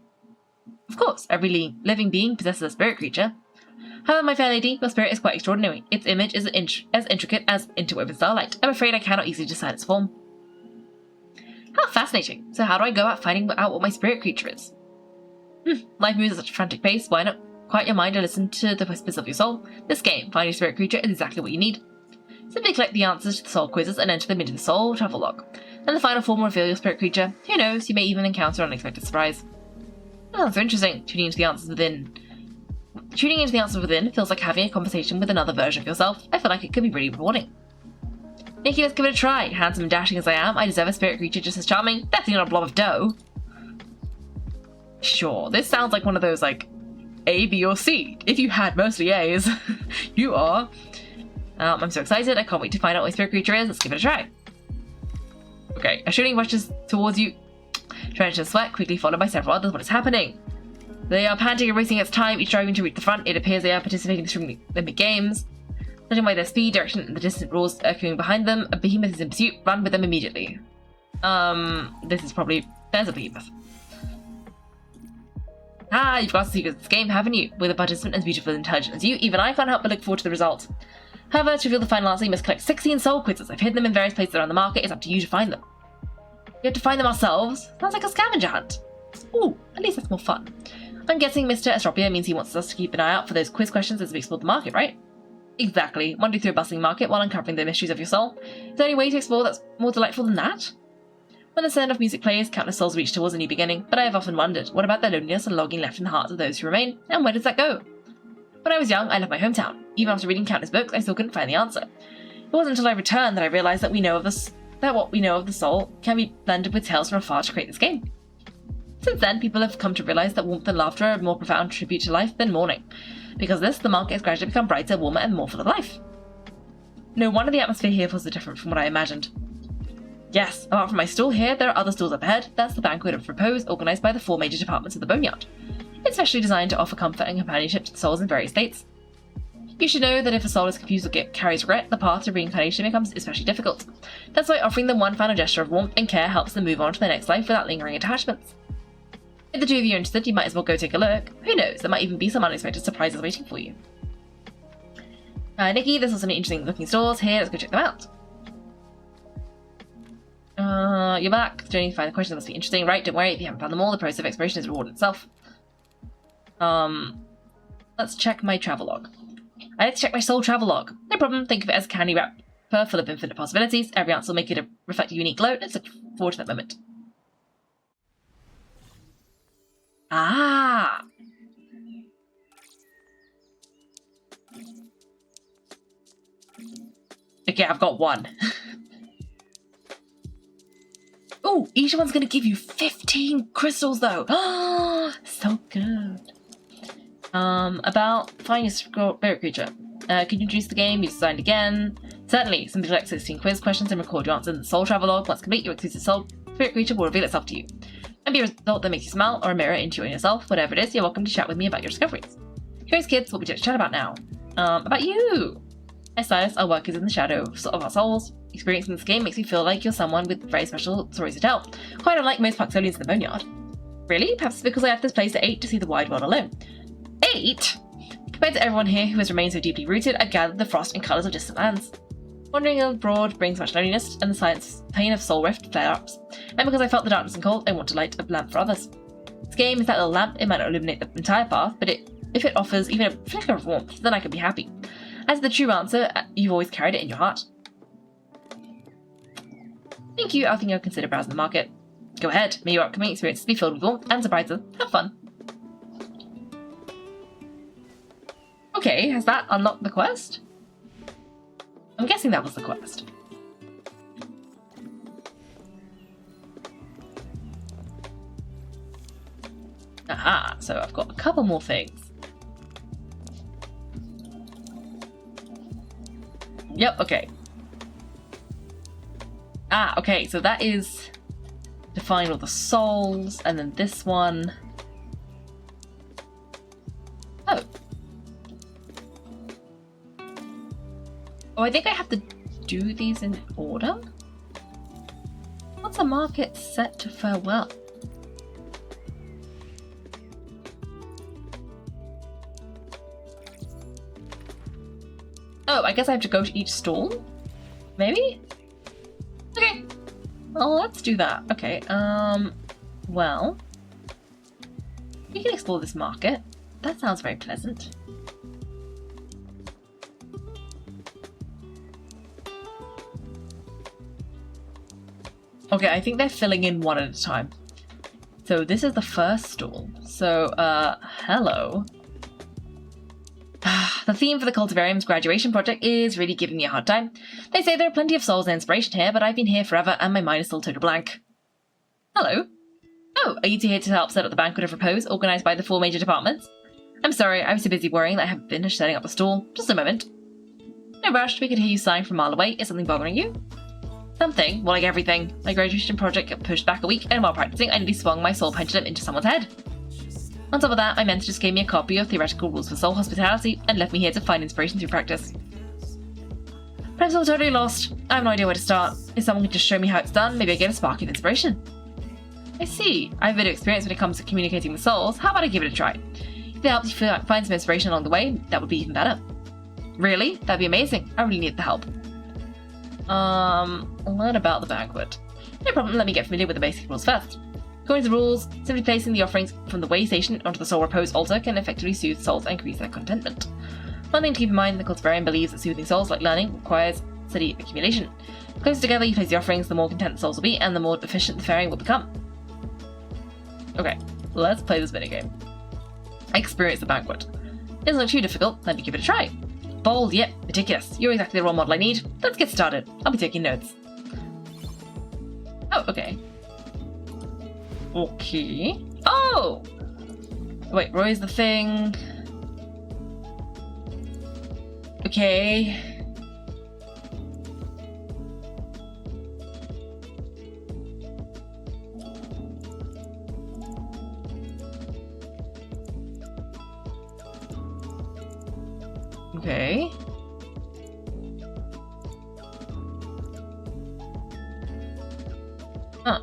Of course, every living being possesses a spirit creature. However, my fair lady, your spirit is quite extraordinary. Its image is as intricate as interwoven starlight. I'm afraid I cannot easily discern its form. How fascinating. So how do I go about finding out what my spirit creature is? Life moves at such a frantic pace. Why not quiet your mind and listen to the whispers of your soul? This game, Find Your Spirit Creature, is exactly what you need. Simply collect the answers to the soul quizzes and enter them into the soul travel log. Then the final form will reveal your spirit creature. Who knows, you may even encounter an unexpected surprise. Oh, that's so interesting. Tuning into the answers within feels like having a conversation with another version of yourself. I feel like it could be really rewarding. Nikki, let's give it a try. Handsome and dashing as I am, I deserve a spirit creature just as charming. Definitely not a blob of dough. Sure, this sounds like one of those, like, A, B, or C. If you had mostly A's, you are. I'm so excited. I can't wait to find out what my spirit creature is. Let's give it a try. Okay, a shooting rushes towards you. Drenched in sweat, quickly followed by several others. What is happening? They are panting and racing against time, each striving to reach the front. It appears they are participating in the Olympic Games. Judging by their speed, direction, and the distant roars echoing behind them, a behemoth is in pursuit. Run with them immediately. This is probably... There's a behemoth. Ah, you've got the secret of this game, haven't you? With a participant as beautiful and intelligent as you, even I can't help but look forward to the result. However, to reveal the final answer, you must collect 16 soul quizzes. I've hidden them in various places around the market. It's up to you to find them. We have to find them ourselves? Sounds like a scavenger hunt. Ooh, at least that's more fun. I'm guessing Mr. Astropia means he wants us to keep an eye out for those quiz questions as we explore the market, right? Exactly. Wandering through a bustling market while uncovering the mysteries of your soul. Is there any way to explore that's more delightful than that? When the sound of music plays, countless souls reach towards a new beginning, but I have often wondered, what about the loneliness and longing left in the hearts of those who remain, and where does that go? When I was young, I left my hometown. Even after reading countless books, I still couldn't find the answer. It wasn't until I returned that I realized that what we know of the soul can be blended with tales from afar to create this game. Since then, people have come to realize that warmth and laughter are a more profound tribute to life than mourning. Because of this, the market has gradually become brighter, warmer, and more full of life. No wonder the atmosphere here feels so different from what I imagined. Yes, apart from my stall here, there are other stalls up ahead. That's the Banquet of Repose, organised by the 4 major departments of the boneyard. It's specially designed to offer comfort and companionship to the souls in various states. You should know that if a soul is confused or carries regret, the path to reincarnation becomes especially difficult. That's why offering them one final gesture of warmth and care helps them move on to their next life without lingering attachments. If the two of you are interested, you might as well go take a look. Who knows, there might even be some unexpected surprises waiting for you. Nikki, there's some interesting looking stores here. Let's go check them out. You're back. The journey to find the questions must be interesting, right? Don't worry, if you haven't found them all, the process of exploration is reward itself. Let's check my travel log. I have to check my soul travel log. No problem, think of it as a candy wrapper full of infinite possibilities. Every answer will make it reflect a unique glow. Let's look forward to that moment. Ah! Okay, I've got one. Oh, each one's going to give you 15 crystals, though. Oh, so good. About find your spirit creature. Can you introduce the game? Be designed again. Certainly, simply collect 16 quiz questions and record your answer in the soul travel log. Once complete, your exclusive soul spirit creature will reveal itself to you. And be a result that makes you smile or a mirror into yourself. Whatever it is, you're welcome to chat with me about your discoveries. Here's kids, what we just chat about now. About you. As Silas, our work is in the shadow of our souls. Experiencing this game makes me feel like you're someone with very special stories to tell. Quite unlike most Paxolians in the boneyard. Really? Perhaps it's because I left this place at 8 to see the wide world alone. 8? Compared to everyone here who has remained so deeply rooted, I gathered the frost and colours of distant lands. Wandering abroad brings much loneliness, and the silence pain of soul rift flare-ups. And because I felt the darkness and cold, I want to light a lamp for others. This game is that little lamp. It might not illuminate the entire path, but if it offers even a flicker of warmth, then I can be happy. As the true answer, you've always carried it in your heart. Thank you, I think I'll consider browsing the market. Go ahead, may your upcoming experiences be filled with warmth and surprises. Have fun. Okay, has that unlocked the quest? I'm guessing that was the quest. Aha, so I've got a couple more things. Yep, okay. Ah, okay, so that is to find all the souls, and then this one. Oh. Oh, I think I have to do these in order? What's a market set to farewell? Oh, I guess I have to go to each stall? Maybe? Okay. Well, let's do that. Okay, well, we can explore this market. That sounds very pleasant. Okay, I think they're filling in one at a time. So this is the first stall. So, hello. The theme for the Cultivarium's graduation project is really giving me a hard time. They say there are plenty of souls and inspiration here, but I've been here forever and my mind is still total blank. Hello. Oh, are you two here to help set up the Banquet of Repose, organised by the 4 major departments? I'm sorry, I was too busy worrying that I haven't finished setting up the stall. Just a moment. No rush, we could hear you sighing from a mile away. Is something bothering you? Something, well, like everything. My graduation project got pushed back a week, and while practicing, I nearly swung my soul pendulum into someone's head. On top of that, my mentor just gave me a copy of Theoretical Rules for Soul Hospitality and left me here to find inspiration through practice. But I'm still totally lost. I have no idea where to start. If someone could just show me how it's done, maybe I get a spark of inspiration. I see. I have a bit of experience when it comes to communicating with souls. How about I give it a try? If it helps you find some inspiration along the way, that would be even better. Really? That'd be amazing. I really need the help. Learn about the banquet. No problem, let me get familiar with the basic rules first. According to the rules, simply placing the offerings from the way station onto the Soul Repose altar can effectively soothe souls and increase their contentment. One thing to keep in mind, the Cultivarium believes that soothing souls, like learning, requires steady accumulation. The closer together you place the offerings, the more content the souls will be, and the more efficient the faring will become. Okay, let's play this minigame. Experience the banquet. It doesn't look too difficult, let me give it a try. Bold, yep, meticulous. You're exactly the role model I need. Let's get started. I'll be taking notes. Oh, okay. Okay. Oh! Wait, Roy's the thing. Okay. Okay. Huh.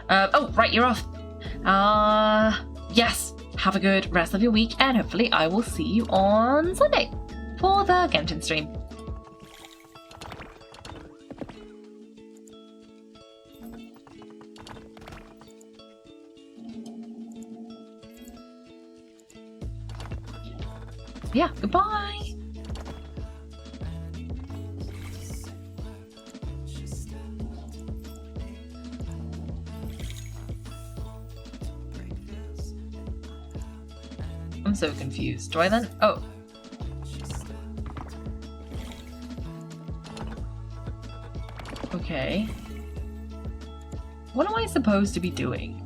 Oh, right, you're off. Yes. Have a good rest of your week, and hopefully I will see you on Sunday for the Genshin stream. Yeah, goodbye. I'm so confused. Do I then? Oh. Okay. What am I supposed to be doing?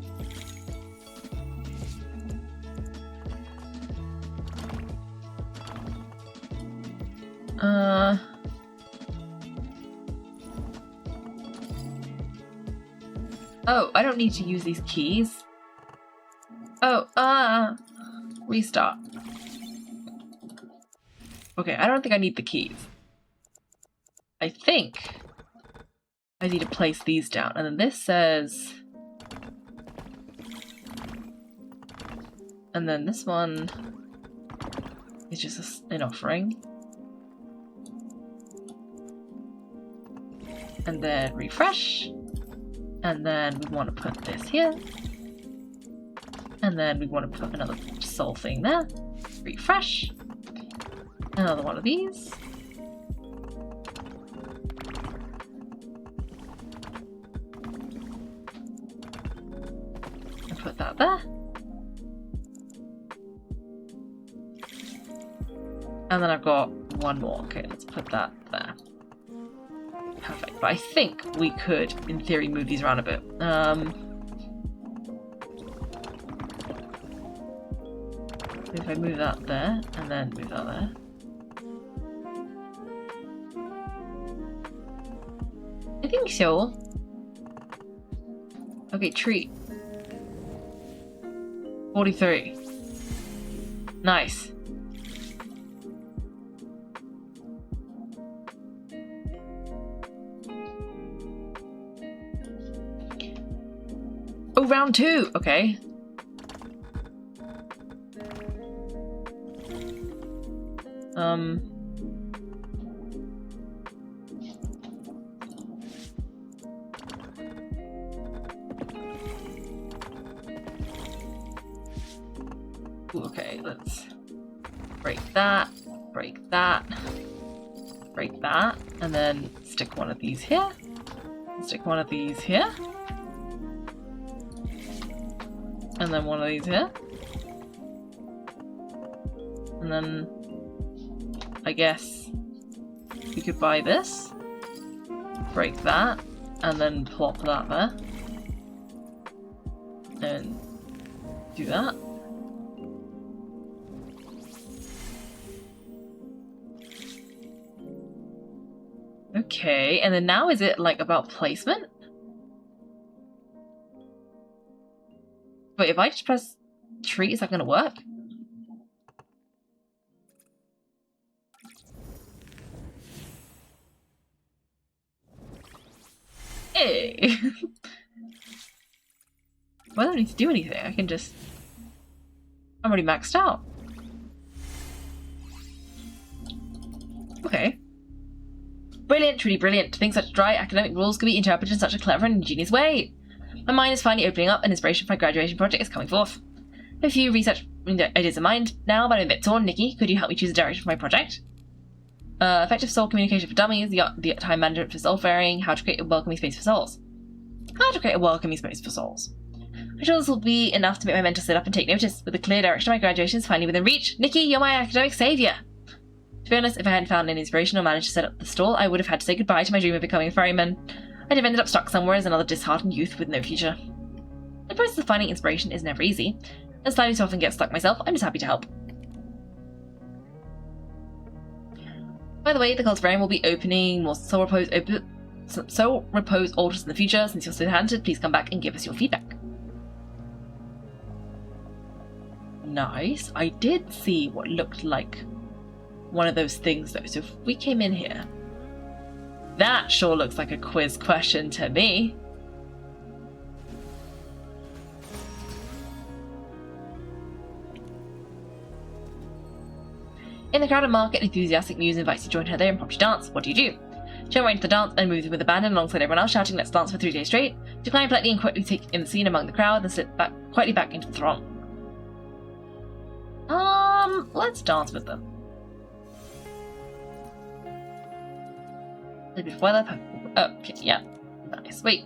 Oh, I don't need to use these keys. Oh, restart. Okay, I don't think I need the keys. I think I need to place these down. And then this says... And then this one is just an offering. And then refresh. And then we want to put this here. And then we want to put another soul thing there. Refresh. Another one of these. that there. And then I've got one more. Okay, let's put that there. Perfect. But I think we could, in theory, move these around a bit. If I move that there, and then move that there. I think so. Okay, treat. 43. Nice. Oh, round 2! Okay. Ooh, okay, let's break that, break that, break that, and then stick one of these here, stick one of these here, and then one of these here, and then I guess we could buy this, break that, and then plop that there, and do that. Okay, and then now is it like about placement? Wait, if I just press treat, is that gonna work? Hey! Well, I don't need to do anything, I can just... I'm already maxed out. Okay. Brilliant, truly brilliant. To think such dry academic rules could be interpreted in such a clever and ingenious way. My mind is finally opening up and inspiration for my graduation project is coming forth. A few research ideas in mind now, but I'm a bit torn. Nikki, could you help me choose a direction for my project? Effective soul communication for dummies, the time management for soul faring, how to create a welcoming space for souls. How to create a welcoming space for souls. I'm sure this will be enough to make my mentor sit up and take notice. With a clear direction, my graduation is finally within reach. Nikki, you're my academic saviour! To be honest, if I hadn't found any inspiration or managed to set up the stall, I would have had to say goodbye to my dream of becoming a ferryman. I'd have ended up stuck somewhere as another disheartened youth with no future. The process of finding inspiration is never easy. As I so often get stuck myself, I'm just happy to help. By the way, the Cultivarium will be opening more Soul Repose altars in the future. Since you're so talented, please come back and give us your feedback. Nice. I did see what looked like one of those things though, so if we came in here, that sure looks like a quiz question to me. In the crowded market, an enthusiastic muse invites you to join her there and prompts you to dance. What do? Jump right into the dance and move with abandon alongside everyone else, shouting, "Let's dance for 3 days straight." Decline politely and quickly take in the scene among the crowd, then slip quietly back into the throng. Let's dance with them. Okay, yeah. Nice. Wait.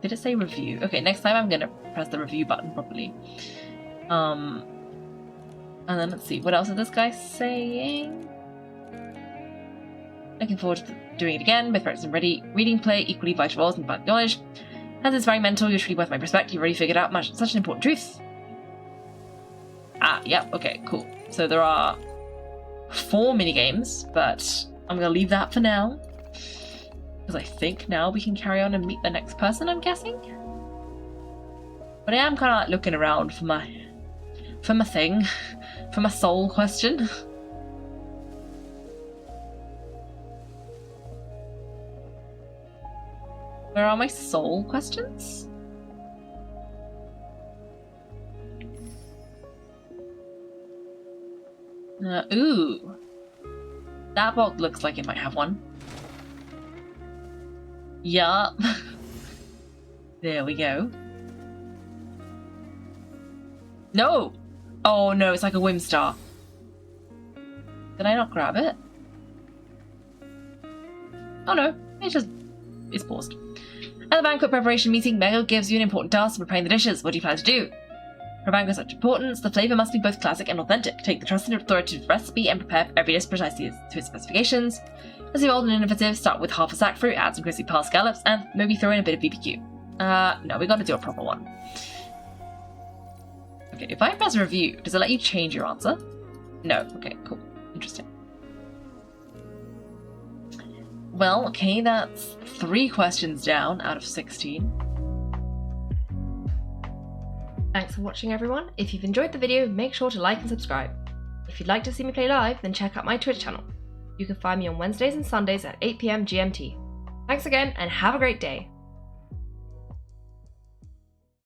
Did it say review? Okay, next time I'm gonna press the review button properly. And then let's see. What else is this guy saying? Looking forward to doing it again. Both practice and reading play equally vital roles in public knowledge. As inspiring mentor, you're truly worth my respect. You've already figured out such an important truth. Ah, yeah. Okay, cool. So there are 4 minigames, but I'm gonna leave that for now. Because I think now we can carry on and meet the next person, I'm guessing. But I am kind of like looking around for my thing, for my soul question. Where are my soul questions? Ooh. That box looks like it might have one. Yup. There we go. No! Oh no, it's like a Whimstar. Did I not grab it? Oh no, it's paused. At the banquet preparation meeting, Mego gives you an important task of preparing the dishes. What do you plan to do? For banquets of such importance, the flavour must be both classic and authentic. Take the trusted authoritative recipe and prepare every dish precisely to its specifications. As evolved and innovative, start with half a sack fruit, add some crispy pale scallops, and maybe throw in a bit of BBQ. No, we gotta do a proper one. Okay, if I press review, does it let you change your answer? No. Okay, cool. Interesting. Well, okay, that's 3 questions down out of 16. Thanks for watching, everyone. If you've enjoyed the video, make sure to like and subscribe. If you'd like to see me play live, then check out my Twitch channel. You can find me on Wednesdays and Sundays at 8 PM GMT. Thanks again, and have a great day.